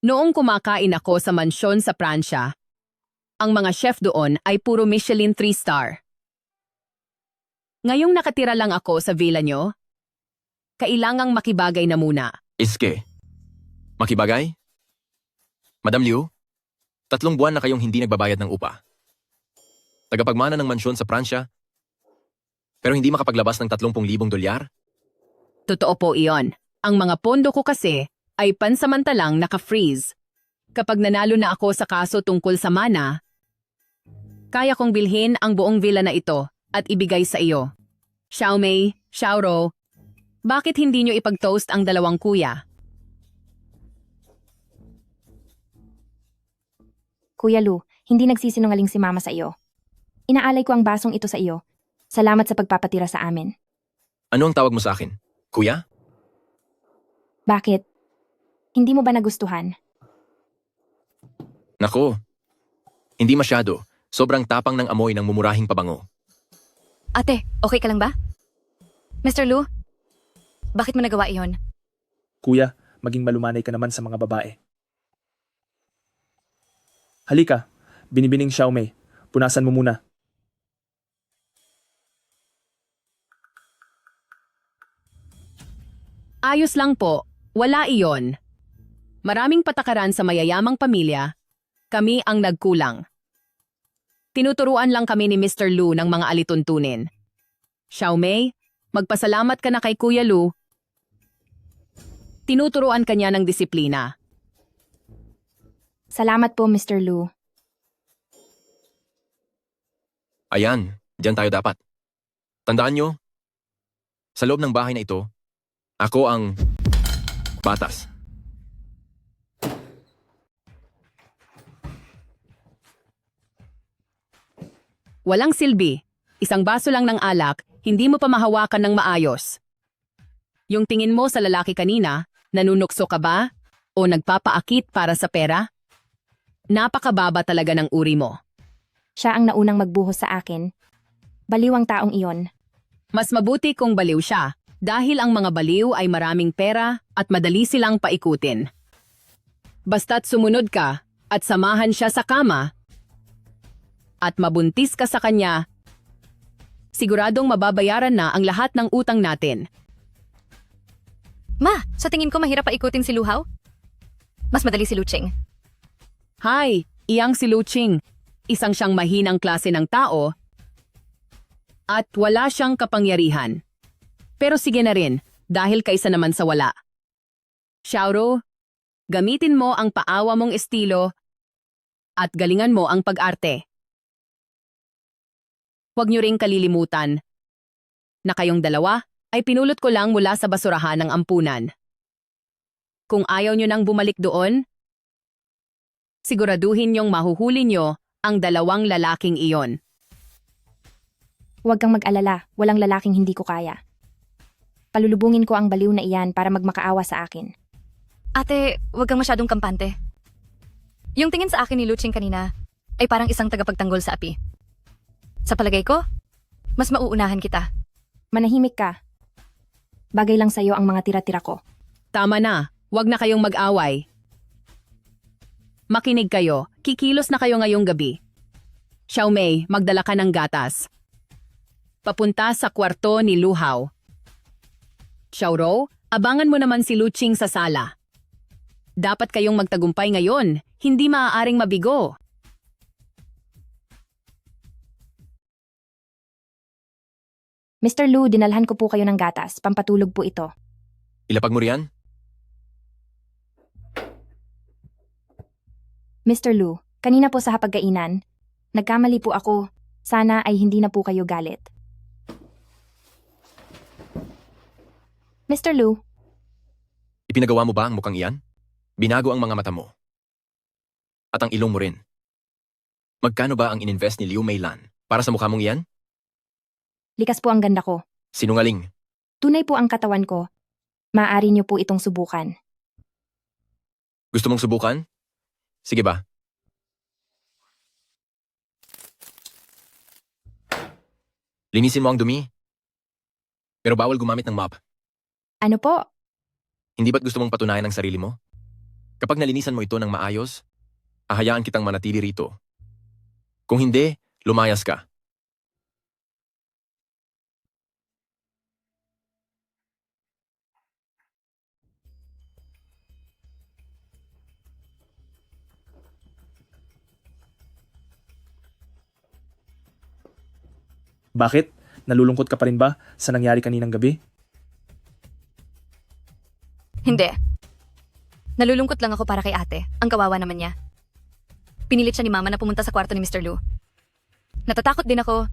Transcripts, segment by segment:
Noong kumakain ako sa mansyon sa Pransya, ang mga chef doon ay puro Michelin 3-star. Ngayong nakatira lang ako sa villa nyo, kailangang makibagay na muna. Iske. Makibagay? Madam Liu, 3 buwan na kayong hindi nagbabayad ng upa. Tagapagmana ng mansyon sa Pransya, pero hindi makapaglabas ng 30,000 dolyar? Totoo po iyon. Ang mga pondo ko kasi ay pansamantalang naka-freeze. Kapag nanalo na ako sa kaso tungkol sa mana, kaya kong bilhin ang buong villa na ito at ibigay sa iyo. Xiaomei, Xiaoro, bakit hindi nyo ipag-toast ang dalawang kuya? Kuya Lu, hindi nagsisinungaling si Mama sa iyo. Inaalay ko ang basong ito sa iyo. Salamat sa pagpapatira sa amin. Ano ang tawag mo sa akin? Kuya? Bakit? Hindi mo ba nagustuhan? Nako. Hindi masyado. Sobrang tapang ng amoy ng mumurahing pabango. Ate, okay ka lang ba? Mr. Lu, bakit mo nagawa iyon? Kuya, maging malumanay ka naman sa mga babae. Halika, binibining Xiaomei. Punasan mo muna. Ayos lang po, wala iyon. Maraming patakaran sa mayayamang pamilya, kami ang nagkulang. Tinuturuan lang kami ni Mr. Lu ng mga alituntunin. Xiaomei, magpasalamat ka na kay Kuya Lu. Tinuturuan ka niya ng disiplina. Salamat po, Mr. Lu. Ayan, diyan tayo dapat. Tandaan nyo, sa loob ng bahay na ito, ako ang batas. Walang silbi. Isang baso lang ng alak, hindi mo pa mahawakan ng maayos. Yung tingin mo sa lalaki kanina, nanunukso ka ba? O nagpapaakit para sa pera? Napakababa talaga ng uri mo. Siya ang naunang magbuhos sa akin. Baliw ang taong iyon. Mas mabuti kung baliw siya, dahil ang mga baliw ay maraming pera at madali silang paikutin. Basta't sumunod ka at samahan siya sa kama at mabuntis ka sa kanya, siguradong mababayaran na ang lahat ng utang natin. Ma, sa tingin ko mahirap paikutin si Luhaw? Mas madali si Luching. Hi, iyang si Luching. Isang siyang mahinang klase ng tao at wala siyang kapangyarihan. Pero sige na rin, dahil kaysa naman sa wala. Xiaoro, gamitin mo ang paawa mong estilo at galingan mo ang pag-arte. Huwag niyo ring kalilimutan na kayong dalawa ay pinulot ko lang mula sa basurahan ng ampunan. Kung ayaw niyo nang bumalik doon, siguraduhin niyong mahuhuli niyo ang dalawang lalaking iyon. Huwag kang mag-alala, walang lalaking hindi ko kaya. Palulubungin ko ang baliw na iyan para magmakaawa sa akin. Ate, huwag kang masyadong kampante. Yung tingin sa akin ni Luching kanina ay parang isang tagapagtanggol sa api. Sa palagay ko, mas mauunahan kita. Manahimik ka. Bagay lang sa'yo ang mga tira-tira ko. Tama na, huwag na kayong mag-away. Makinig kayo, kikilos na kayo ngayong gabi. Xiaomei, magdala ka ng gatas. Papunta sa kwarto ni Luhaw. Xiaoro, abangan mo naman si Luching sa sala. Dapat kayong magtagumpay ngayon, hindi maaaring mabigo. Mr. Lu, dinalhan ko po kayo ng gatas. Pampatulog po ito. Ilapag mo riyan? Mr. Lu, kanina po sa hapagkainan, nagkamali po ako. Sana ay hindi na po kayo galit. Mr. Lu, Ipinagawa mo ba ang mukhang iyan? Binago ang mga mata mo. At ang ilong mo rin. Magkano ba ang ininvest ni Liu Meilan para sa mukha mong iyan? likas po ang ganda ko. Sinungaling. Tunay po ang katawan ko. Maaari niyo po itong subukan. Gusto mong subukan? Sige ba? Linisin mo ang dumi. Pero bawal gumamit ng mop. Ano po? Hindi ba't gusto mong patunayan ang sarili mo? Kapag nalinisan mo ito ng maayos, ahayaan kitang manatili rito. Kung hindi, lumayas ka. Bakit? Nalulungkot ka pa rin ba sa nangyari kaninang gabi? Hindi. Nalulungkot lang ako para kay ate. Ang kawawa naman niya. Pinilit siya ni mama na pumunta sa kwarto ni Mr. Lu. Natatakot din ako.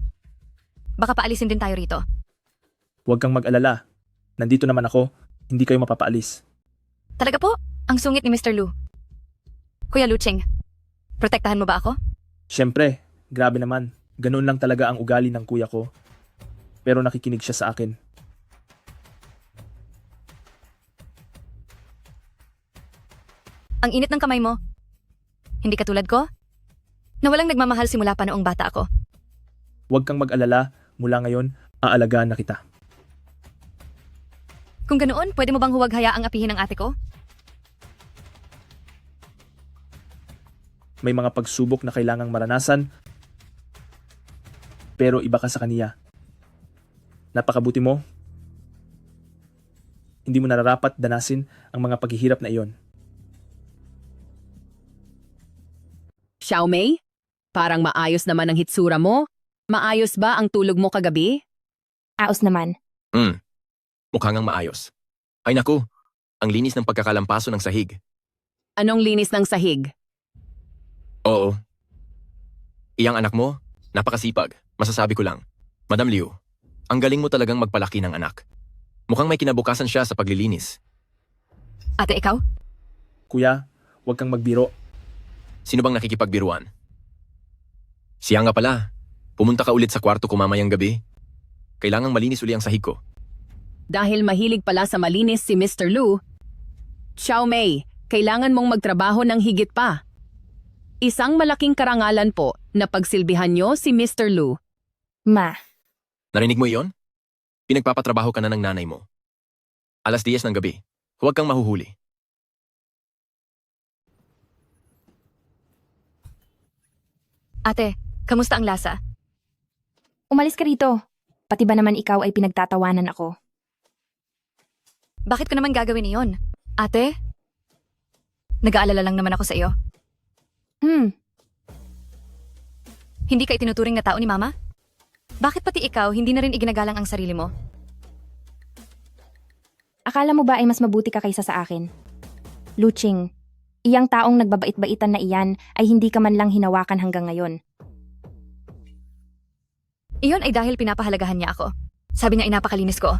Baka paalisin din tayo rito. Huwag kang mag-alala. Nandito naman ako. Hindi kayo mapapaalis. Talaga po? Ang sungit ni Mr. Lu. Kuya Luching, protektahan mo ba ako? Siyempre, grabe naman. Ganoon lang talaga ang ugali ng kuya ko. Pero nakikinig siya sa akin. Ang init ng kamay mo. Hindi katulad ko? Na walang nagmamahal simula pa noong bata ako. Huwag kang mag-alala. Mula ngayon, aalagaan na kita. Kung ganoon, pwede mo bang huwag hayaang apihin ang ate ko? May mga pagsubok na kailangang maranasan. Pero iba ka sa kaniya. Napakabuti mo. Hindi mo nararapat danasin ang mga paghihirap na iyon. Xiaomei, parang maayos naman ang hitsura mo. Maayos ba ang tulog mo kagabi? Aos naman. Mukhang ang maayos. Ay naku, ang linis ng pagkakalampaso ng sahig. Anong linis ng sahig? Oo. Iyang anak mo, napakasipag. Masasabi ko lang. Madam Liu, ang galing mo talagang magpalaki ng anak. Mukhang may kinabukasan siya sa paglilinis. Ate, ikaw? Kuya, huwag kang magbiro. Sino bang nakikipagbiruan? Siya nga pala. Pumunta ka ulit sa kwarto ko mamayang gabi. Kailangang malinis uli ang sahig ko. Dahil mahilig pala sa malinis si Mr. Lu, Xiaomei, kailangan mong magtrabaho ng higit pa. Isang malaking karangalan po na pagsilbihan nyo si Mr. Lu. Ma, Narinig mo iyon? Pinagpapatrabaho ka na ng nanay mo. 10:00 ng gabi. Huwag kang mahuhuli. Ate, kamusta ang lasa? umalis ka rito. Pati ba naman ikaw ay pinagtatawanan ako? Bakit ko naman gagawin iyon? Ate? Nag-aalala lang naman ako sa iyo. Hindi ka itinuturing na tao ni Mama? Bakit pati ikaw hindi na rin iginagalang ang sarili mo? Akala mo ba ay mas mabuti ka kaysa sa akin? Luching, iyang taong nagbabait-baitan na iyan ay hindi ka man lang hinawakan hanggang ngayon. Iyon ay dahil pinapahalagahan niya ako. Sabi niya ay napakalinis ko.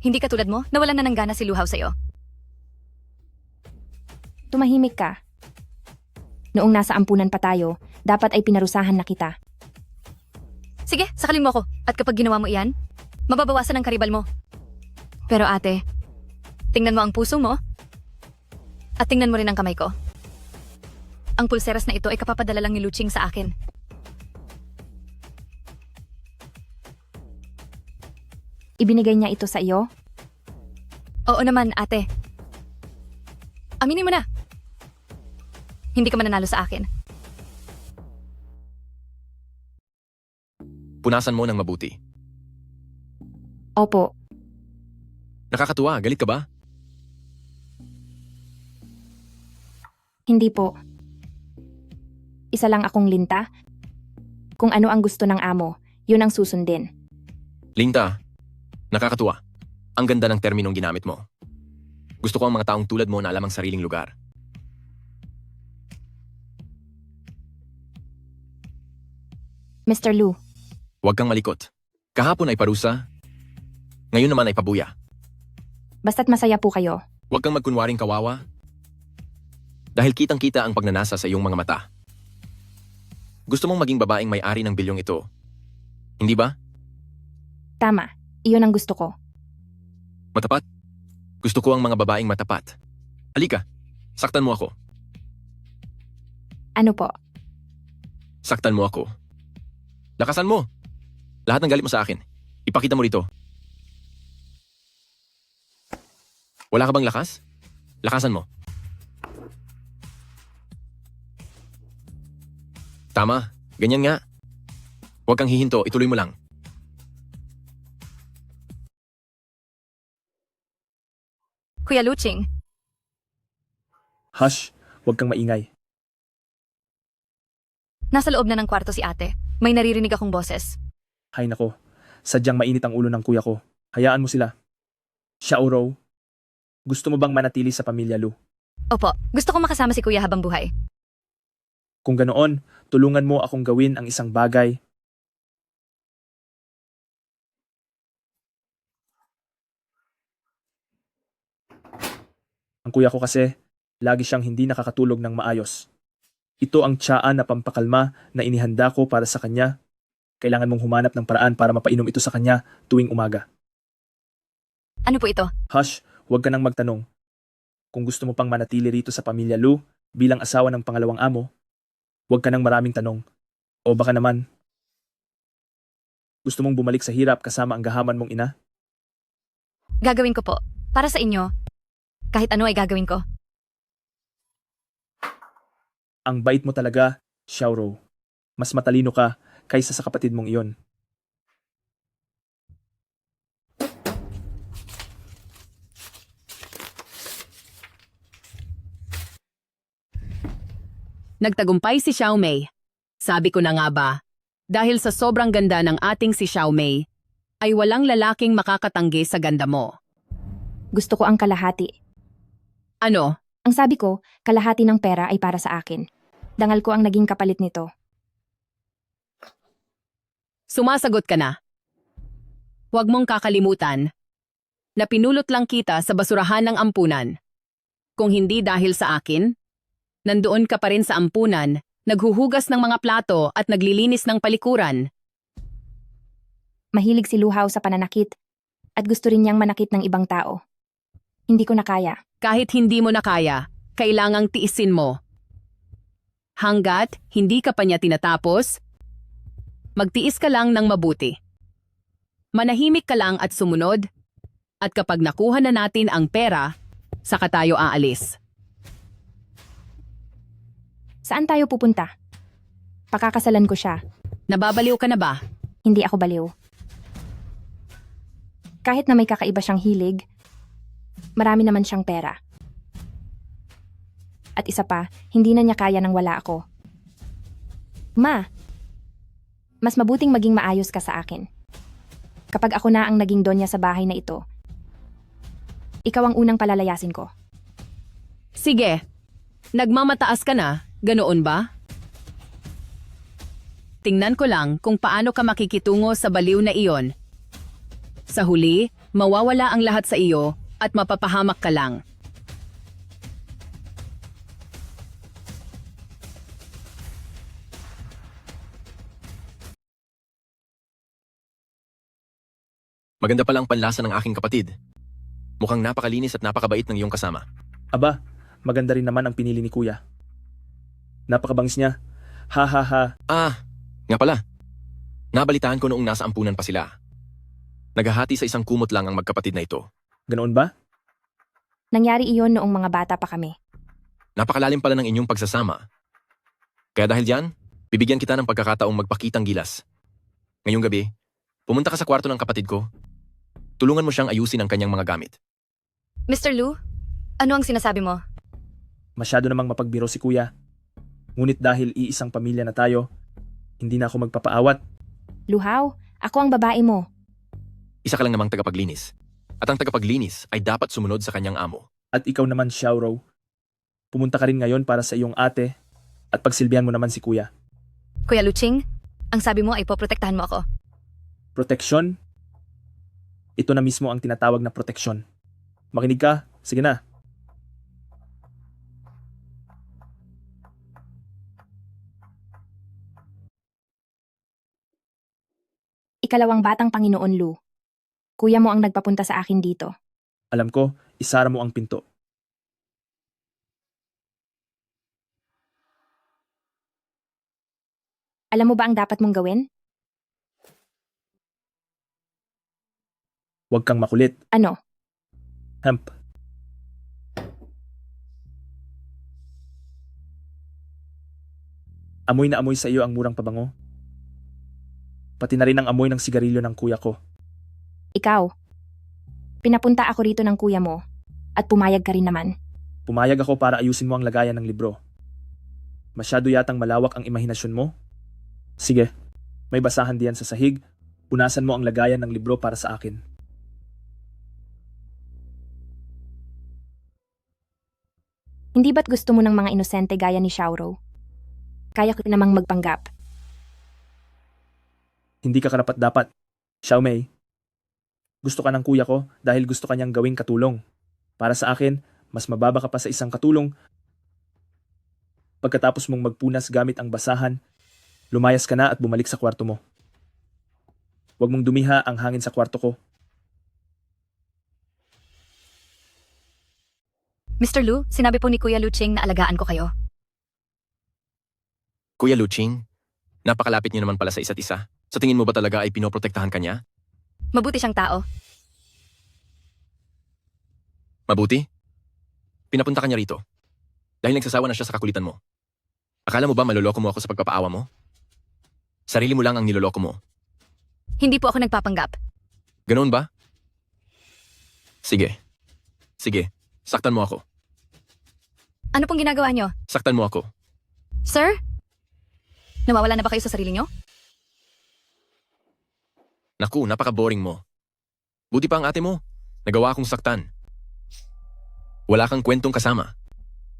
Hindi ka tulad mo, nawalan na ng gana si Luhaw sa'yo. Tumahimik ka. Noong nasa ampunan pa tayo, dapat ay pinarusahan na kita. Sige, sakalin mo ako. At kapag ginawa mo iyan, mababawasan ang karibal mo. Pero ate, tingnan mo ang puso mo. At tingnan mo rin ang kamay ko. Ang pulseras na ito ay kapapadala lang ni Luching sa akin. Ibinigay niya ito sa iyo? Oo naman, ate. Aminin mo na. Hindi ka mananalo sa akin. Punasan mo ng mabuti. Opo. Nakakatuwa, galit ka ba? Hindi po. Isa lang akong linta. Kung ano ang gusto ng amo, yun ang susundin. Linta, nakakatuwa. Ang ganda ng terminong ginamit mo. Gusto ko ang mga taong tulad mo na alam ang sariling lugar. Mr. Lu, Huwag kang malikot. Kahapon ay parusa, ngayon naman ay pabuya. basta't masaya po kayo. Huwag kang magkunwaring kawawa. Dahil kitang-kita ang pagnanasa sa iyong mga mata. Gusto mong maging babaeng may-ari ng bilyong ito. Hindi ba? Tama, iyon ang gusto ko. Matapat? Gusto ko ang mga babaeng matapat. Halika, saktan mo ako. Ano po? Saktan mo ako. Lakasan mo. Lahat ng galit mo sa akin. Ipakita mo rito. Wala ka bang lakas? Lakasan mo. Tama, ganyan nga. Huwag kang hihinto, ituloy mo lang. Kuya Luching, Hush, huwag kang maingay. nasa loob na ng kwarto si ate. May naririnig akong boses. Hay nako, sadyang mainit ang ulo ng kuya ko. Hayaan mo sila. Xiaoro, gusto mo bang manatili sa pamilya Lu? Opo, gusto ko makasama si kuya habang buhay. Kung ganoon, tulungan mo akong gawin ang isang bagay. Ang kuya ko kasi, lagi siyang hindi nakakatulog ng maayos. Ito ang tsaa na pampakalma na inihanda ko para sa kanya. Kailangan mong humanap ng paraan para mapainom ito sa kanya tuwing umaga. Ano po ito? Hush, huwag ka nang magtanong. Kung gusto mo pang manatili rito sa pamilya Lu bilang asawa ng pangalawang amo, huwag ka nang maraming tanong. O baka naman, gusto mong bumalik sa hirap kasama ang gahaman mong ina? Gagawin ko po. Para sa inyo, kahit ano ay gagawin ko. Ang bait mo talaga, Xiaoro. Mas matalino ka kaysa sa kapatid mong iyon. Nagtagumpay si Xiao Mei. Sabi ko na nga ba, dahil sa sobrang ganda ng ating si Xiao Mei, ay walang lalaking makakatanggi sa ganda mo. Gusto ko ang kalahati. Ano? Ang sabi ko, kalahati ng pera ay para sa akin. Dangal ko ang naging kapalit nito. Sumasagot ka na. Huwag mong kakalimutan na pinulot lang kita sa basurahan ng ampunan. Kung hindi dahil sa akin, nandoon ka pa rin sa ampunan, naghuhugas ng mga plato at naglilinis ng palikuran. Mahilig si Luhaw sa pananakit at gusto rin niyang manakit ng ibang tao. Hindi ko na kaya. Kahit hindi mo na kaya, kailangang tiisin mo. Hanggat hindi ka pa niya tinatapos, magtiis ka lang ng mabuti. Manahimik ka lang at sumunod, at kapag nakuha na natin ang pera, saka tayo aalis. Saan tayo pupunta? Pakakasalan ko siya. Nababaliw ka na ba? Hindi ako baliw. Kahit na may kakaiba siyang hilig, marami naman siyang pera. At isa pa, hindi na niya kaya nang wala ako. Ma, mas mabuting maging maayos ka sa akin. Kapag ako na ang naging donya sa bahay na ito, ikaw ang unang palalayasin ko. Sige, nagmamataas ka na, ganoon ba? Tingnan ko lang kung paano ka makikitungo sa baliw na iyon. Sa huli, mawawala ang lahat sa iyo at mapapahamak ka lang. Maganda pala ang panlasa ng aking kapatid. Mukhang napakalinis at napakabait ng iyong kasama. Aba, maganda rin naman ang pinili ni kuya. Napakabangis niya. Ha ha ha. Ah, nga pala. Nabalitaan ko noong nasa ampunan pa sila. Naghahati sa isang kumot lang ang magkapatid na ito. Ganoon ba? Nangyari iyon noong mga bata pa kami. Napakalalim pala ng inyong pagsasama. Kaya dahil diyan, bibigyan kita ng pagkakataong magpakitang gilas. Ngayong gabi, pumunta ka sa kwarto ng kapatid ko. Tulungan mo siyang ayusin ang kanyang mga gamit. Mr. Lu, ano ang sinasabi mo? Masyado namang mapagbiro si kuya. Ngunit dahil iisang pamilya na tayo, hindi na ako magpapaawat. Luhaw, ako ang babae mo. Isa ka lang namang tagapaglinis. At ang tagapaglinis ay dapat sumunod sa kanyang amo. At ikaw naman, Xiaoro. Pumunta ka rin ngayon para sa iyong ate at pagsilbihan mo naman si kuya. Kuya Luching, ang sabi mo ay poprotektahan mo ako. Proteksyon? Ito na mismo ang tinatawag na proteksyon. Makinig ka? Sige na. Ikalawang batang Panginoon Lu. Kuya mo ang nagpapunta sa akin dito. Alam ko, isara mo ang pinto. Alam mo ba ang dapat mong gawin? Huwag kang makulit. Ano? Hemp. Amoy na amoy sa iyo ang murang pabango. Pati na rin ang amoy ng sigarilyo ng kuya ko. Ikaw, pinapunta ako rito ng kuya mo at pumayag ka rin naman. Pumayag ako para ayusin mo ang lagayan ng libro. Masyado yatang malawak ang imahinasyon mo. Sige, may basahan diyan sa sahig. Punasan mo ang lagayan ng libro para sa akin. Hindi ba't gusto mo ng mga inosente gaya ni Xiaoro? Kaya ko namang magpanggap. Hindi ka karapat-dapat. Xiaomei, gusto ka ng kuya ko dahil gusto kanyang gawing katulong. Para sa akin, mas mababa ka pa sa isang katulong. Pagkatapos mong magpunas gamit ang basahan, lumayas ka na at bumalik sa kwarto mo. Huwag mong dumiha ang hangin sa kwarto ko. Mr. Lu, sinabi po ni Kuya Luching na alagaan ko kayo. Kuya Luching, napakalapit niyo naman pala sa isa't isa. Sa tingin mo ba talaga ay pinoprotektahan ka niya? Mabuti siyang tao. Mabuti? Pinapunta ka niya rito. Dahil nagsasawa na siya sa kakulitan mo. Akala mo ba maloloko mo ako sa pagpapaawa mo? Sarili mo lang ang niloloko mo. Hindi po ako nagpapanggap. Ganoon ba? Sige. Sige, saktan mo ako. Ano pong ginagawa niyo? Saktan mo ako. Sir? Nawawala na ba kayo sa sarili niyo? Naku, napaka-boring mo. Buti pa ang ate mo. Nagawa akong saktan. Wala kang kwentong kasama.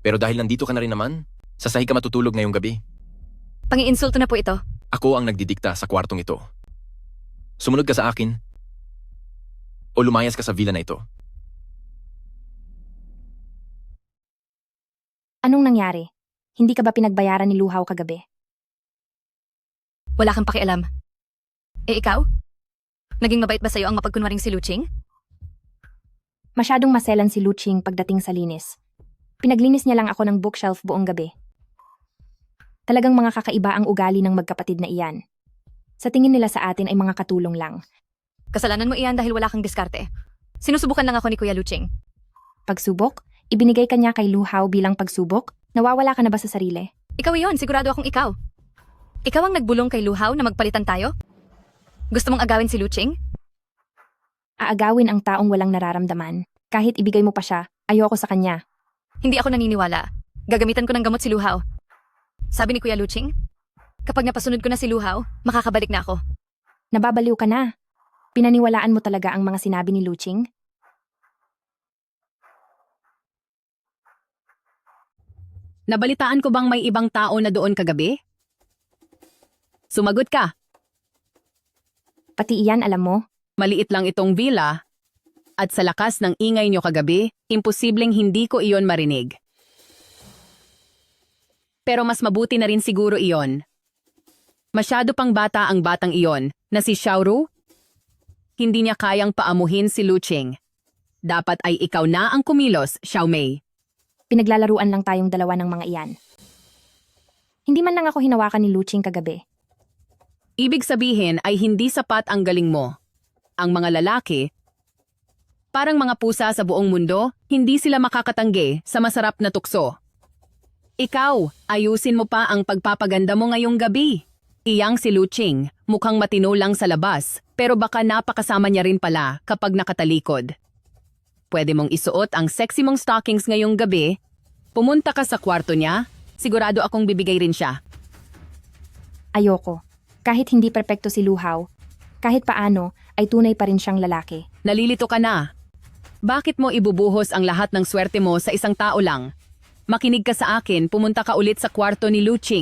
Pero dahil nandito ka na rin naman, sa sahig ka matutulog ngayong gabi. Pangiinsulto na po ito. Ako ang nagdidikta sa kwartong ito. Sumunod ka sa akin o lumayas ka sa villa na ito. Anong nangyari? Hindi ka ba pinagbayaran ni Luhaw kagabi? Wala kang pakialam. Eh ikaw? Naging mabait ba sa'yo ang mapagkunwaring si Luching? Masyadong maselan si Luching pagdating sa linis. Pinaglinis niya lang ako ng bookshelf buong gabi. Talagang mga kakaiba ang ugali ng magkapatid na iyan. Sa tingin nila sa atin ay mga katulong lang. Kasalanan mo iyan dahil wala kang diskarte. Sinusubukan lang ako ni Kuya Luching. Pagsubok? Ibinigay ka niya kay Luhaw bilang pagsubok? Nawawala ka na ba sa sarili? Ikaw iyon, sigurado akong ikaw. Ikaw ang nagbulong kay Luhaw na magpalitan tayo? Gusto mong agawin si Luching? Aagawin ang taong walang nararamdaman. Kahit ibigay mo pa siya, ayoko sa kanya. Hindi ako naniniwala. Gagamitan ko ng gamot si Luhaw. Sabi ni Kuya Luching, kapag napasunod ko na si Luhaw, makakabalik na ako. Nababaliw ka na. Pinaniwalaan mo talaga ang mga sinabi ni Luching? Nabalitaan ko bang may ibang tao na doon kagabi? Sumagot ka. Pati iyan alam mo? Maliit lang itong villa. At sa lakas ng ingay nyo kagabi, imposibleng hindi ko iyon marinig. Pero mas mabuti na rin siguro iyon. Masyado pang bata ang batang iyon na si Xiaoru. Hindi niya kayang paamuhin si Luching. Dapat ay ikaw na ang kumilos, Xiaomei. Pinaglalaruan lang tayong dalawa ng mga iyan. Hindi man lang ako hinawakan ni Luching kagabi. Ibig sabihin ay hindi sapat ang galing mo. Ang mga lalaki, parang mga pusa sa buong mundo, hindi sila makakatanggi sa masarap na tukso. Ikaw, ayusin mo pa ang pagpapaganda mo ngayong gabi. Iyang si Luching, mukhang matino lang sa labas, pero baka napakasama niya rin pala kapag nakatalikod. Pwede mong isuot ang sexy mong stockings ngayong gabi, pumunta ka sa kwarto niya, sigurado akong bibigay rin siya. Ayoko. Kahit hindi perpekto si Luhaw, kahit paano ay tunay pa rin siyang lalaki. Nalilito ka na. Bakit mo ibubuhos ang lahat ng swerte mo sa isang tao lang? Makinig ka sa akin, pumunta ka ulit sa kwarto ni Luching.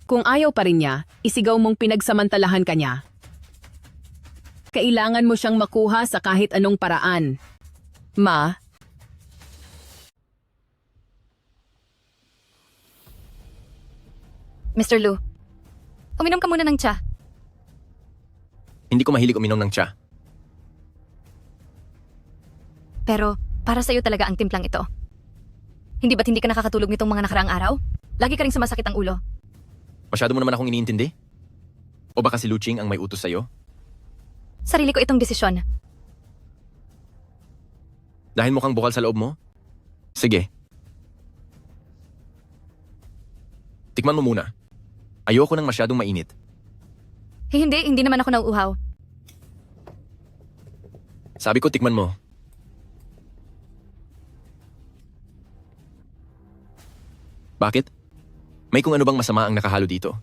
Kung ayaw pa rin niya, isigaw mong pinagsamantalahan ka niya. Kailangan mo siyang makuha sa kahit anong paraan. Ma, Mr. Lu, uminom ka muna ng tsa. Hindi ko mahilig uminom ng tsa. Pero para sa'yo talaga ang timplang ito. Hindi ba't hindi ka nakakatulog nitong mga nakaraang araw? Lagi ka ring sumasakit ang ulo. Masyado mo naman akong iniintindi? O baka si Luching ang may utos sa'yo? Sarili ko itong desisyon. Dahil mukhang bukal sa loob mo? Sige. Tikman mo muna. Ayoko nang masyadong mainit. Hindi naman ako nauuhaw. Sabi ko tikman mo. Bakit? May kung ano bang masama ang nakahalo dito?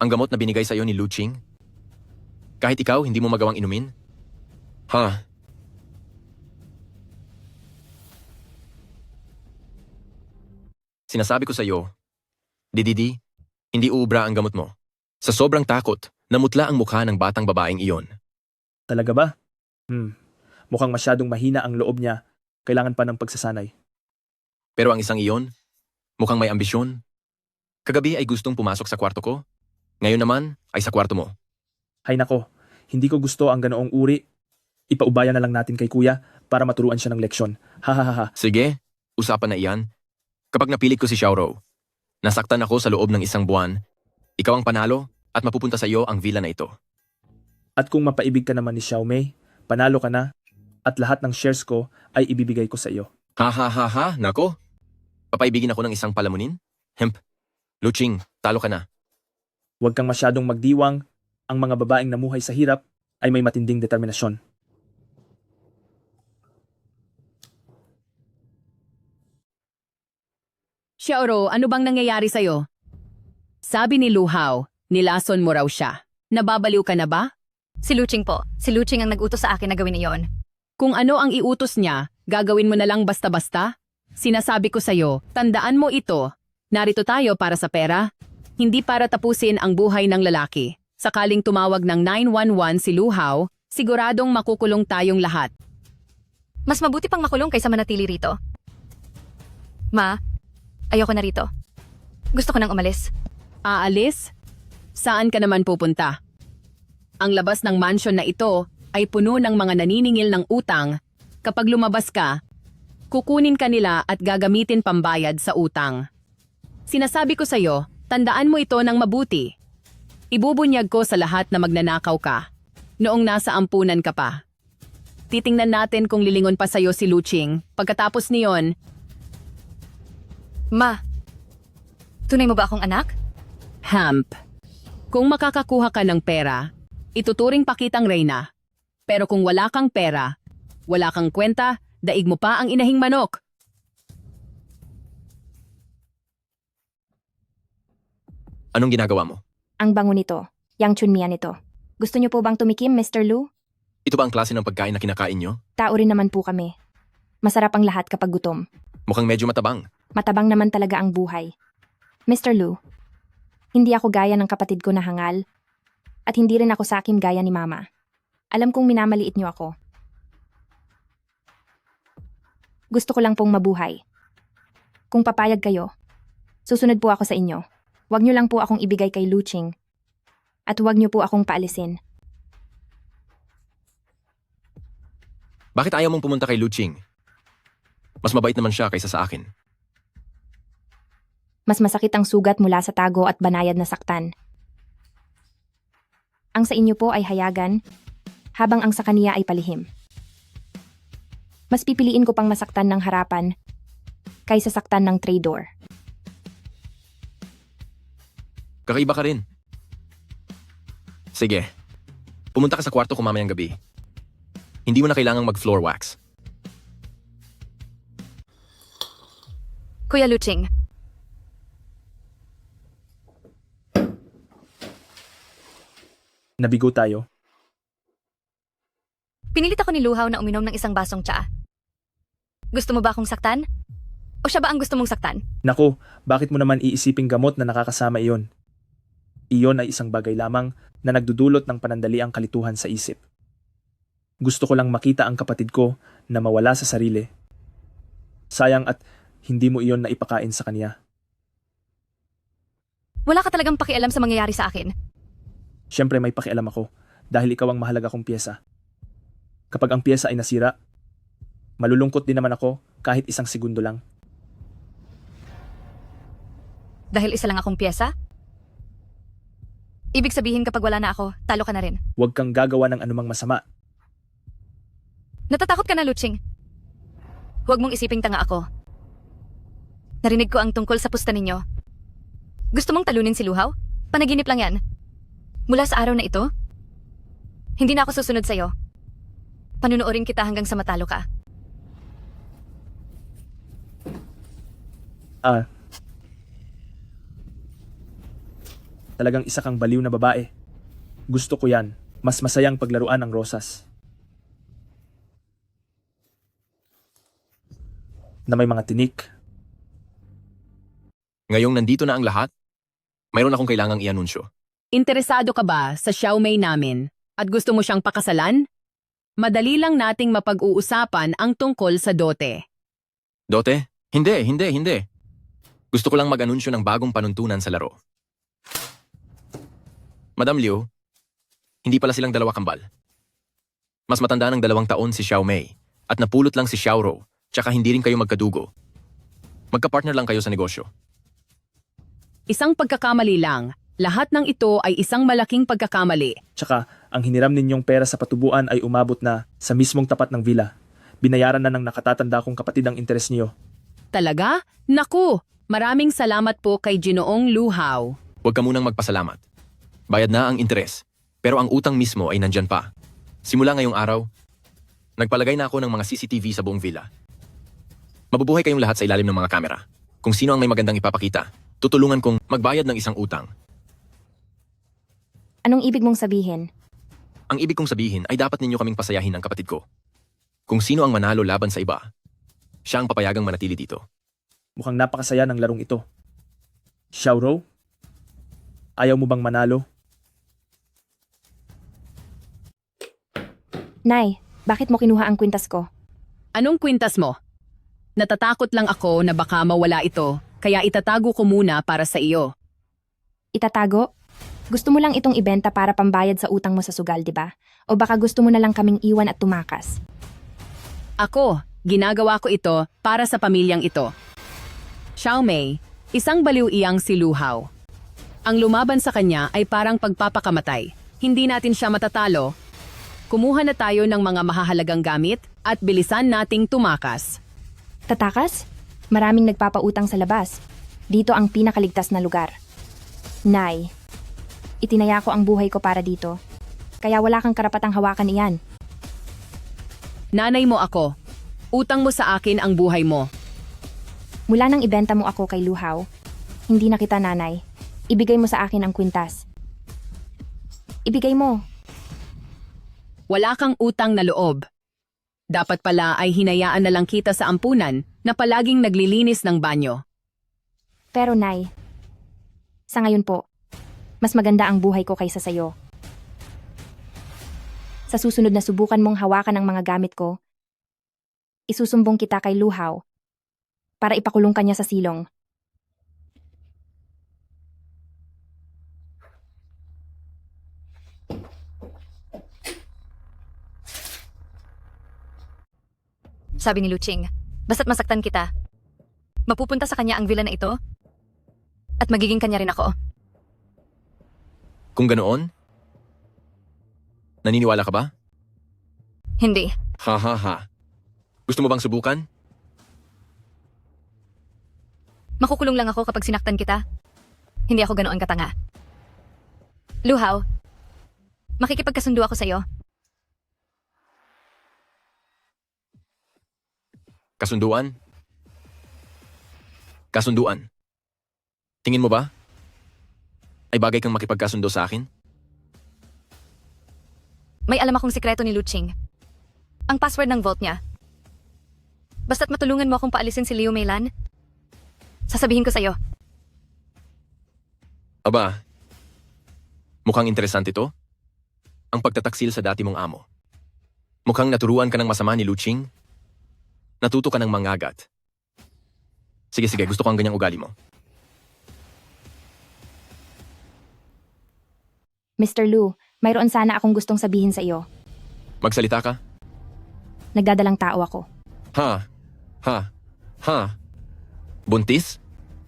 Ang gamot na binigay sa'yo ni Lu Ching? Kahit ikaw, hindi mo magawang inumin? Ha? Sinasabi ko sa'yo, Dididi, hindi uubra ang gamot mo. Sa sobrang takot, namutla ang mukha ng batang babaeng iyon. Talaga ba? Mukhang masyadong mahina ang loob niya. Kailangan pa ng pagsasanay. Pero ang isang iyon, mukhang may ambisyon. Kagabi ay gustong pumasok sa kwarto ko. Ngayon naman ay sa kwarto mo. Hay nako, hindi ko gusto ang ganoong uri. Ipaubaya na lang natin kay kuya para maturuan siya ng leksyon. Ha ha ha ha. Sige, usapan na iyan. Kapag napilit ko si Xiaorou, nasaktan ako sa loob ng 1 buwan, ikaw ang panalo at mapupunta sa iyo ang villa na ito. At kung mapaibig ka naman ni Xiaomei, panalo ka na at lahat ng shares ko ay ibibigay ko sa iyo. Ha ha ha ha, nako. Papaibigin ako ng isang palamunin? Hemp, Lu Ching, talo ka na. Huwag kang masyadong magdiwang. Ang mga babaeng namuhay sa hirap ay may matinding determinasyon. Xiaoro, ano bang nangyayari sa'yo? Sabi ni Lu Hao, nilason mo raw siya. Nababaliw ka na ba? Si Luching po. Si Luching ang nag-utos sa akin na gawin iyon. Kung ano ang iutos niya, gagawin mo na lang basta-basta? Sinasabi ko sa'yo, tandaan mo ito. Narito tayo para sa pera, hindi para tapusin ang buhay ng lalaki. Sakaling tumawag ng 911 si Lu Hao, siguradong makukulong tayong lahat. Mas mabuti pang makulong kaysa manatili rito. Ma, ayoko na rito. Gusto ko nang umalis. Aalis? Saan ka naman pupunta? Ang labas ng mansyon na ito ay puno ng mga naniningil ng utang. Kapag lumabas ka, kukunin ka nila at gagamitin pambayad sa utang. Sinasabi ko sa'yo, tandaan mo ito ng mabuti. Ibubunyag ko sa lahat na magnanakaw ka. Noong nasa ampunan ka pa. Titingnan natin kung lilingon pa sa'yo si Luching. Pagkatapos niyon, Ma, tunay mo ba akong anak? Hamp. Kung makakakuha ka ng pera, ituturing pa kitang reyna. Pero kung wala kang pera, wala kang kwenta, daig mo pa ang inahing manok. Anong ginagawa mo? Ang bango nito. Yang chunmian nito. Gusto niyo po bang tumikim, Mr. Lu? Ito ba ang klase ng pagkain na kinakain nyo? Tao rin naman po kami. Masarap ang lahat kapag gutom. Mukhang medyo matabang. Matabang naman talaga ang buhay. Mr. Lu, hindi ako gaya ng kapatid ko na hangal. At hindi rin ako sakim gaya ni Mama. Alam kong minamaliit niyo ako. Gusto ko lang pong mabuhay. Kung papayag kayo, susunod po ako sa inyo. Huwag niyo lang po akong ibigay kay Luching. At huwag niyo po akong paalisin. Bakit ayaw mong pumunta kay Lu Ching? Mas mabait naman siya kaysa sa akin. Mas masakit ang sugat mula sa tago at banayad na saktan. Ang sa inyo po ay hayagan, habang ang sa kaniya ay palihim. Mas pipiliin ko pang masaktan ng harapan, kaysa saktan ng traitor. Kakaiba ka rin. Sige, pumunta ka sa kwarto ko mamayang gabi. Hindi mo na kailangang mag-floor wax. Kuya Luching, Nabigo tayo. pinilit ako ni Luhaw na uminom ng isang basong tsaa. Gusto mo ba akong saktan? O siya ba ang gusto mong saktan? Naku, bakit mo naman iisiping gamot na nakakasama iyon? Iyon ay isang bagay lamang na nagdudulot ng panandaliang kalituhan sa isip. Gusto ko lang makita ang kapatid ko na mawala sa sarili. Sayang at hindi mo iyon na ipakain sa kanya. Wala ka talagang pakialam sa mangyayari sa akin. Siyempre may pakialam ako dahil ikaw ang mahalaga kong piyesa. Kapag ang piyesa ay nasira, malulungkot din naman ako kahit isang segundo lang. Dahil isa lang akong piyesa? Ibig sabihin kapag wala na ako, talo ka na rin. Huwag kang gagawa ng anumang masama. Natatakot ka na, Luching. Huwag mong isiping tanga ako. Narinig ko ang tungkol sa pusta ninyo. Gusto mong talunin si Luhaw? Panaginip lang yan. Mula sa araw na ito, hindi na ako susunod sa'yo. Panunuorin kita hanggang sa matalo ka. Talagang isa kang baliw na babae. Gusto ko yan. Mas masayang paglaruan ang rosas. Na may mga tinik. Ngayong nandito na ang lahat, mayroon akong kailangang i-anunsyo. Interesado ka ba sa Xiaomei namin at gusto mo siyang pakasalan? Madali lang nating mapag-uusapan ang tungkol sa dote. Dote? Hindi. Gusto ko lang mag-anunsyo ng bagong panuntunan sa laro. Madam Liu, hindi pala silang dalawa kambal. Mas matanda ng 2 taon si Xiaomei at napulot lang si Xiaoro, tsaka hindi rin kayo magkadugo. Magka-partner lang kayo sa negosyo. Isang pagkakamali lang. Lahat ng ito ay isang malaking pagkakamali. Tsaka, ang hiniram ninyong pera sa patubuan ay umabot na sa mismong tapat ng villa. Binayaran na ng nakatatanda kong kapatid ang interes niyo. Talaga? Naku! Maraming salamat po kay Ginoong Luhaw. Huwag ka munang magpasalamat. Bayad na ang interes, pero ang utang mismo ay nandyan pa. Simula ngayong araw, nagpalagay na ako ng mga CCTV sa buong villa. Mabubuhay kayong lahat sa ilalim ng mga kamera. Kung sino ang may magandang ipapakita, tutulungan kong magbayad ng isang utang. Anong ibig mong sabihin? Ang ibig kong sabihin ay dapat ninyo kaming pasayahin ng kapatid ko. Kung sino ang manalo laban sa iba, siya ang papayagang manatili dito. Mukhang napakasaya ng larong ito. Xiaoro? Ayaw mo bang manalo? Nay, bakit mo kinuha ang kwintas ko? Anong kwintas mo? Natatakot lang ako na baka mawala ito, kaya itatago ko muna para sa iyo. Itatago? Gusto mo lang itong ibenta para pambayad sa utang mo sa sugal, di ba? O baka gusto mo na lang kaming iwan at tumakas? Ako, ginagawa ko ito para sa pamilyang ito. Xiaomei, isang baliw iyang si Luhaw. Ang lumaban sa kanya ay parang pagpapakamatay. Hindi natin siya matatalo. Kumuha na tayo ng mga mahahalagang gamit at bilisan nating tumakas. Tatakas? Maraming nagpapautang sa labas. Dito ang pinakaligtas na lugar. Nay, itinaya ko ang buhay ko para dito. Kaya wala kang karapatang hawakan iyan. Nanay mo ako. Utang mo sa akin ang buhay mo. Mula nang ibenta mo ako kay Luhaw, hindi na kita nanay. Ibigay mo sa akin ang kwintas. Ibigay mo. Wala kang utang na loob. Dapat pala ay hinayaan na lang kita sa ampunan na palaging naglilinis ng banyo. Pero nay, sa ngayon po, mas maganda ang buhay ko kaysa sayo. Sa susunod na subukan mong hawakan ang mga gamit ko, isusumbong kita kay Luhaw para ipakulong kanya sa silong. Sabi ni Luching, basta't masaktan kita, mapupunta sa kanya ang villa na ito at magiging kanya rin ako. Kung ganoon, naniniwala ka ba? Hindi. Ha. Gusto mo bang subukan? Makukulong lang ako kapag sinaktan kita. Hindi ako ganoon katanga. Luhaw, makikipagkasundo ako sa'yo. Kasunduan? Kasunduan. Tingin mo ba? Ay bagay kang makipagkasundo sa akin? May alam akong sikreto ni Luching. Ang password ng vault niya. Basta't matulungan mo akong paalisin si Leo Meilan, sasabihin ko sa'yo. Aba, mukhang interesante ito. Ang pagtataksil sa dati mong amo. Mukhang naturuan ka ng masama ni Luching. Natuto ka ng mangagat. Sige, gusto ko ang ganyang ugali mo. Mr. Lu, mayroon sana akong gustong sabihin sa iyo. Magsalita ka? Nagdadalang tao ako. Ha? Buntis?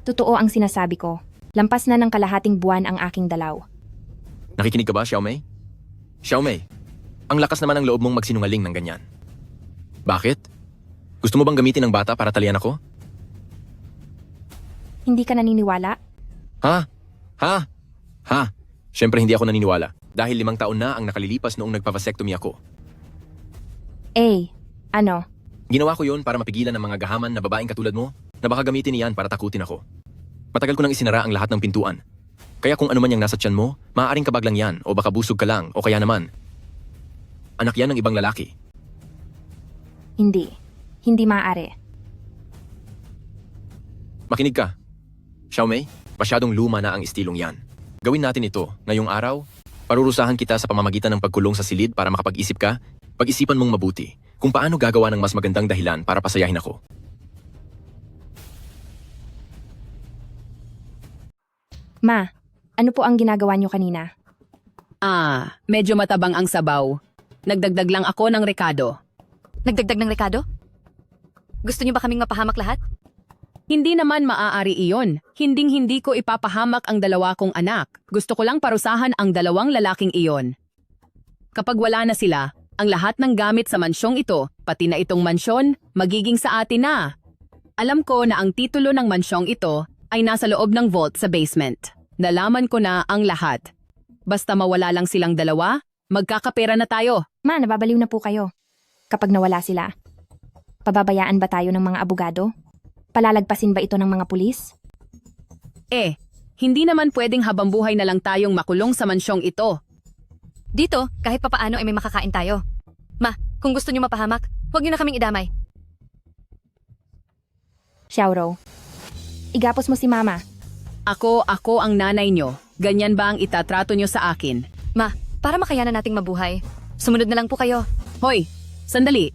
Totoo ang sinasabi ko. Lampas na ng kalahating buwan ang aking dalaw. Nakikinig ka ba, Xiaomei? Xiaomei, ang lakas naman ng loob mong magsinungaling ng ganyan. Bakit? Gusto mo bang gamitin ng bata para talian ako? Hindi ka naniniwala? Ha? Ha? Ha? Siyempre hindi ako naniniwala. Dahil 5 taon na ang nakalilipas noong nagpa-vasectomy ako. Ano? Ginawa ko yon para mapigilan ang mga gahaman na babaeng katulad mo na baka gamitin niyan para takutin ako. Matagal ko nang isinara ang lahat ng pintuan. Kaya kung ano man yung nasa tiyan mo, maaaring kabag lang yan o baka busog ka lang o kaya naman. Anak yan ng ibang lalaki. Hindi. Hindi maaari. Makinig ka. Xiaomei, masyadong luma na ang estilong yan. Gawin natin ito ngayong araw. Parurusahan kita sa pamamagitan ng pagkulong sa silid para makapag-isip ka. Pag-isipan mong mabuti kung paano gagawa ng mas magandang dahilan para pasayahin ako. Ma, ano po ang ginagawa niyo kanina? Medyo matabang ang sabaw. Nagdagdag lang ako ng rekado. Nagdagdag ng rekado? Gusto niyo ba kaming mapahamak lahat? Hindi naman maaari iyon. Hinding-hindi ko ipapahamak ang 2 kong anak. Gusto ko lang parusahan ang 2 lalaking iyon. Kapag wala na sila, ang lahat ng gamit sa mansyong ito, pati na itong mansyon, magiging sa atin na. Alam ko na ang titulo ng mansyong ito ay nasa loob ng vault sa basement. Nalaman ko na ang lahat. Basta mawala lang silang 2, magkakapera na tayo. Ma, nababaliw na po kayo. Kapag nawala sila, pababayaan ba tayo ng mga abogado? Palalagpasin ba ito ng mga pulis? Hindi naman pwedeng habambuhay na lang tayong makulong sa mansyong ito. Dito, kahit papaano ay may makakain tayo. Ma, kung gusto niyo mapahamak, huwag niyo na kaming idamay. Xiaoro, igapos mo si Mama. Ako ang nanay nyo. Ganyan ba ang itatrato nyo sa akin? Ma, para makayanan nating mabuhay, sumunod na lang po kayo. Hoy, sandali.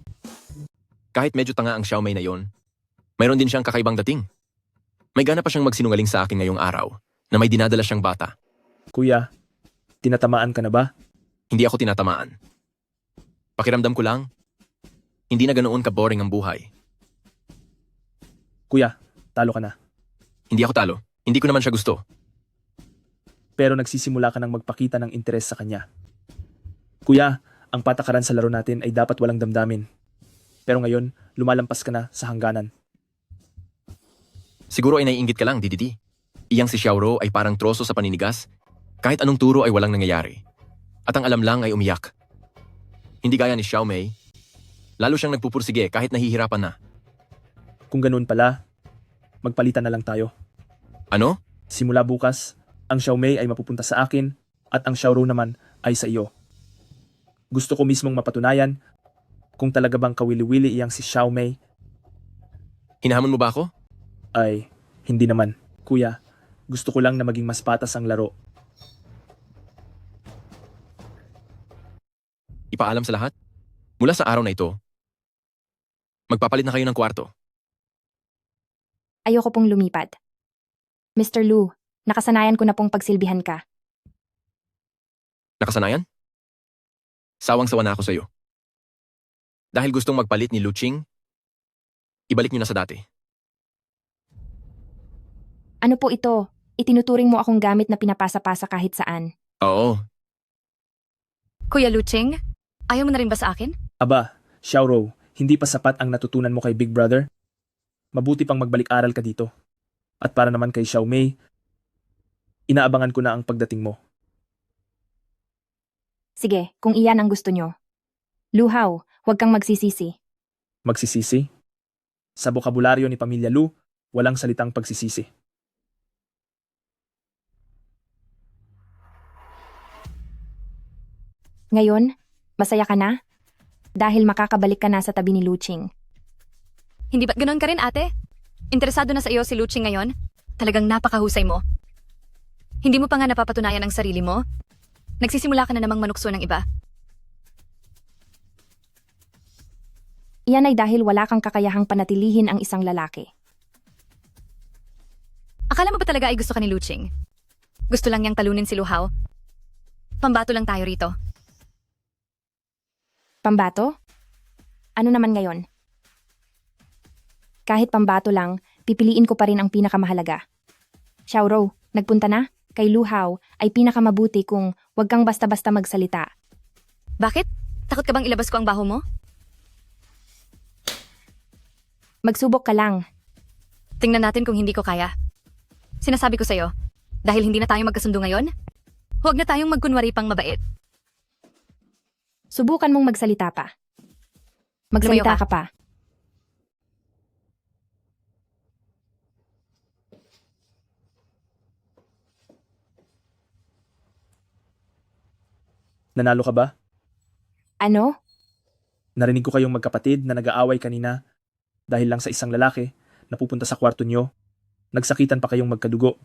Kahit medyo tanga ang Xiaomei na yon, mayroon din siyang kakaibang dating. May gana pa siyang magsinungaling sa akin ngayong araw na may dinadala siyang bata. Kuya, tinatamaan ka na ba? Hindi ako tinatamaan. Pakiramdam ko lang, hindi na ganoon ka-boring ang buhay. Kuya, talo ka na. Hindi ako talo. Hindi ko naman siya gusto. Pero nagsisimula ka ng magpakita ng interes sa kanya. Kuya, ang patakaran sa laro natin ay dapat walang damdamin. Pero ngayon, lumalampas ka na sa hangganan. Siguro ay naiinggit ka lang, Dididi. Iyang si Xiaoro ay parang troso sa paninigas. Kahit anong turo ay walang nangyayari. At ang alam lang ay umiyak. Hindi gaya ni Xiaomei. Lalo siyang nagpupursige kahit nahihirapan na. Kung ganun pala, magpalitan na lang tayo. Ano? Simula bukas, ang Xiaomei ay mapupunta sa akin at ang Xiaoro naman ay sa iyo. Gusto ko mismong mapatunayan kung talaga bang kawili-wili iyang si Xiaomei Hinahamon mo ba ako? ay hindi naman. Kuya, gusto ko lang na maging mas patas ang laro. Ipaalam sa lahat? Mula sa araw na ito, magpapalit na kayo ng kwarto. Ayoko pong lumipat. Mr. Lu, nakasanayan ko na pong pagsilbihan ka. Nakasanayan? Sawang-sawa na ako sa'yo. Dahil gustong magpalit ni Lu Qing, ibalik niyo na sa dati. Ano po ito? Itinuturing mo akong gamit na pinapasa-pasa kahit saan. Oo, Kuya Luching, ayaw mo na rin ba sa akin? Aba, Xiaoro, hindi pa sapat ang natutunan mo kay Big Brother? Mabuti pang magbalik-aral ka dito. At para naman kay Xiaomei, inaabangan ko na ang pagdating mo. Sige, kung iyan ang gusto nyo. Luhaw, huwag kang magsisisi. Magsisisi? Sa bokabularyo ni Pamilya Lu, walang salitang pagsisisi. Ngayon, masaya ka na? Dahil makakabalik ka na sa tabi ni Luching. Hindi ba't ganoon ka rin, ate? Interesado na sa iyo si Luching ngayon? Talagang napakahusay mo. Hindi mo pa nga napapatunayan ang sarili mo? Nagsisimula ka na namang manukso ng iba. Iyan ay dahil wala kang kakayahang panatilihin ang isang lalaki. Akala mo ba talaga ay gusto ka ni Luching? Gusto lang niyang talunin si Luhaw? Pambato lang tayo rito. Pambato? Ano naman ngayon? Kahit pambato lang, pipiliin ko pa rin ang pinakamahalaga. Xiaoro, nagpunta na? Kay Luhaw ay pinakamabuti kung wag kang basta-basta magsalita. Bakit? Takot ka bang ilabas ko ang baho mo? Magsubok ka lang. Tingnan natin kung hindi ko kaya. Sinasabi ko sa'yo, Dahil hindi na tayo magkasundo ngayon, huwag na tayong magkunwari pang mabait. Subukan mong magsalita pa. Magsalita Lumayo ka pa. Nanalo ka ba? Ano? Narinig ko kayong magkapatid na nag-aaway kanina dahil lang sa isang lalaki na pupunta sa kwarto nyo. Nagsakitan pa kayong magkadugo.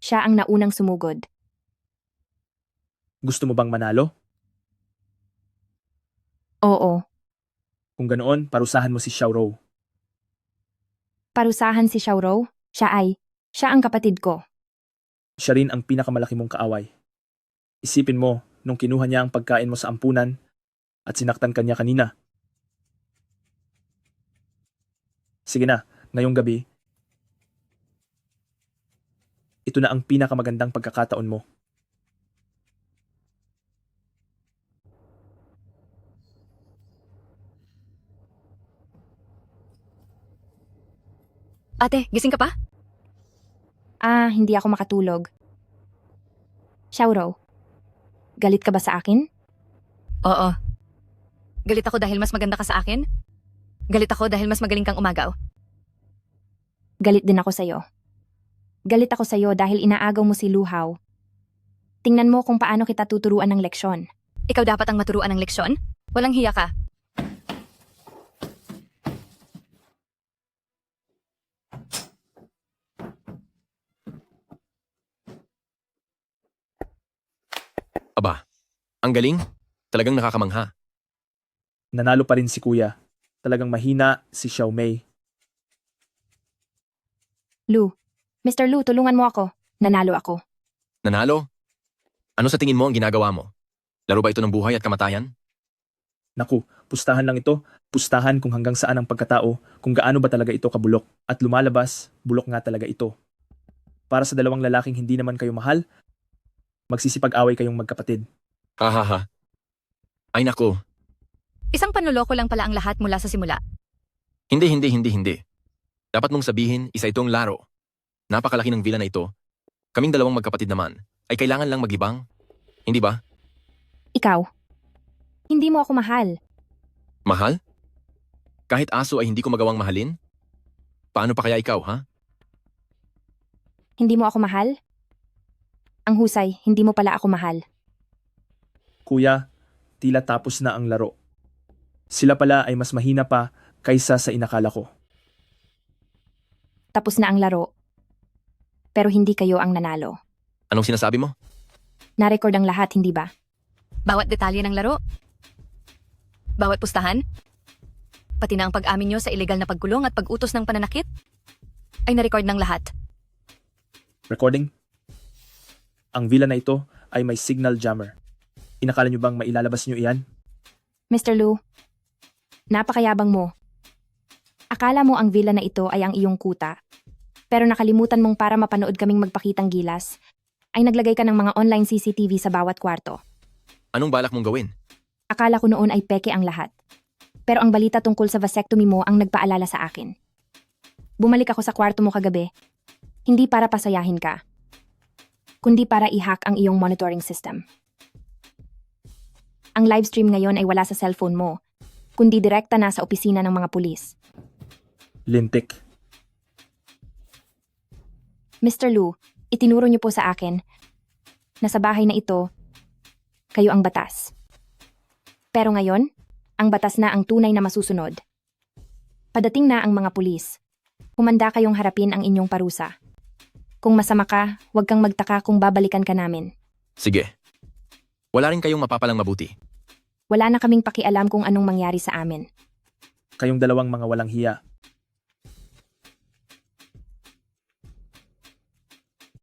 Siya ang naunang sumugod. Gusto mo bang manalo? Oo. Kung ganoon, parusahan mo si Xiaorou. Parusahan si Xiaorou? Siya ang kapatid ko. Siya rin ang pinakamalaki mong kaaway. Isipin mo, nung kinuha niya ang pagkain mo sa ampunan at sinaktan kanya kanina. Sige na, ngayong gabi, ito na ang pinakamagandang pagkakataon mo. Ate, gising ka pa? Hindi ako makatulog. Xiaorou, galit ka ba sa akin? Oo. Galit ako dahil mas maganda ka sa akin? Galit ako dahil mas magaling kang umagaw? Galit din ako sa'yo. Galit ako sa'yo dahil inaagaw mo si Lu Hao. Tingnan mo kung paano kita tuturuan ng leksyon. Ikaw dapat ang maturuan ng leksyon? Walang hiya ka. Aba, ang galing. Talagang nakakamangha. Nanalo pa rin si kuya. Talagang mahina si Xiao Mei. Lu, Mr. Lu, tulungan mo ako. Nanalo ako. Nanalo? Ano sa tingin mo ang ginagawa mo? Laro ba ito ng buhay at kamatayan? Naku, pustahan lang ito. Pustahan kung hanggang saan ang pagkatao, kung gaano ba talaga ito kabulok. At lumalabas, bulok nga talaga ito. Para sa dalawang lalaking hindi naman kayo mahal, magsisipag-away kayong magkapatid. Hahaha. Ay nako. Isang panloloko lang pala ang lahat mula sa simula. Hindi. Dapat mong sabihin, isa itong laro. Napakalaki ng villa na ito. Kaming dalawang magkapatid naman, ay kailangan lang maglibang. Hindi ba? Ikaw, hindi mo ako mahal. Mahal? Kahit aso ay hindi ko magawang mahalin? Paano pa kaya ikaw, ha? Hindi mo ako mahal? Ang husay, hindi mo pala ako mahal. Kuya, tila tapos na ang laro. Sila pala ay mas mahina pa kaysa sa inakala ko. Tapos na ang laro. Pero hindi kayo ang nanalo. Anong sinasabi mo? Na-record ang lahat, hindi ba? Bawat detalye ng laro. Bawat pustahan. Pati na ang pag-amin nyo sa illegal na pagkulong at pag-utos ng pananakit. Ay na-record ng lahat. Recording? Ang villa na ito ay may signal jammer. Inakala nyo bang mailalabas nyo iyan? Mr. Lu, napakayabang mo. Akala mo ang villa na ito ay ang iyong kuta. Pero nakalimutan mong para mapanood kaming magpakitang gilas, ay naglagay ka ng mga online CCTV sa bawat kwarto. Anong balak mong gawin? Akala ko noon ay peke ang lahat. Pero ang balita tungkol sa vasectomy mo ang nagpaalala sa akin. Bumalik ako sa kwarto mo kagabi, hindi para pasayahin ka, kundi para i-hack ang iyong monitoring system. Ang livestream ngayon ay wala sa cellphone mo, kundi direkta na sa opisina ng mga pulis. Lintik. Mr. Lu, itinuro niyo po sa akin na sa bahay na ito, kayo ang batas. Pero ngayon, ang batas na ang tunay na masusunod. Padating na ang mga pulis. Humanda kayong harapin ang inyong parusa. Kung masama ka, huwag kang magtaka kung babalikan ka namin. Sige. Wala rin kayong mapapalang mabuti. Wala na kaming pakialam kung anong mangyari sa amin. Kayong dalawang mga walang hiya.